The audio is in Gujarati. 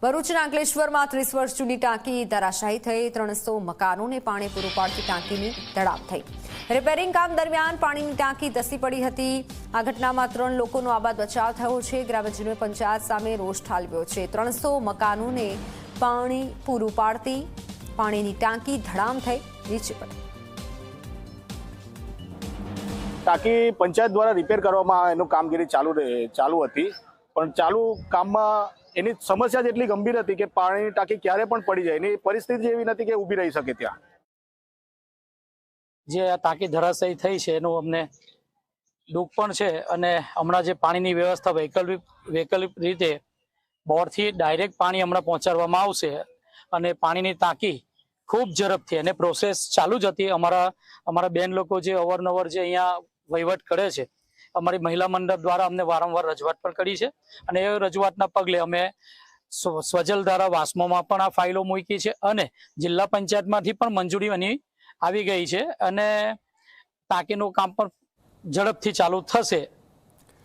ભરૂચના અંકલેશ્વરમાં 30 વર્ષ જૂની ટાંકી ધરાશાયી થઈ 300 મકાનોને પાણી પૂરું પાડતી ટાંકીની ધડાક થઈ। રિપેરિંગ કામ દરમિયાન પાણીની ટાંકી ધસી પડી હતી। આ ઘટનામાં 3 લોકોનો આબાદ બચાવ થયો છે। ગ્રામજનોએ પંચાયત સામે રોષ ઠાલવ્યો છે। 300 મકાનોને પાણી પૂરું પાડતી પાણીની ટાંકી ધડામ થઈ નીચે પડી। ટાંકી પંચાયત દ્વારા રિપેર કરવામાં એનું કામગીરી ચાલુ હતી, પણ ચાલુ કામમાં એની સમસ્યા જેટલી ગંભીર હતી કે પાણીની ટાંકી ક્યારે પણ પડી જાય, એની પરિસ્થિતિ એવી નથી કે ઊભી રહી શકે। ત્યાં જે આ ટાંકી ધરાશાયી થઈ છે એનું અમને દુઃખ પણ છે, અને હમણાં જે પાણીની વ્યવસ્થા વૈકલ્પિક રીતે બોરથી ડાયરેક્ટ પાણી હમણાં પહોંચાડવામાં આવશે, અને પાણીની ટાંકી ખૂબ ઝડપથી અને પ્રોસેસ ચાલુ જ હતી। અમારા બેન લોકો જે અવારનવાર જે અહીંયા વહીવટ કરે છે, અમારી મહિલા મંડળ દ્વારા અમને વારંવાર રજૂઆત પણ કરી છે, અને એ રજૂઆતના પગલે અમે સ્વજલ ધારા વાસ્મોમાં પણ આ ફાઇલો મૂકી છે, અને જિલ્લા પંચાયતમાંથી પણ મંજૂરી આવી ગઈ છે, અને ટાંકીનું કામ પણ ઝડપથી ચાલુ થશે।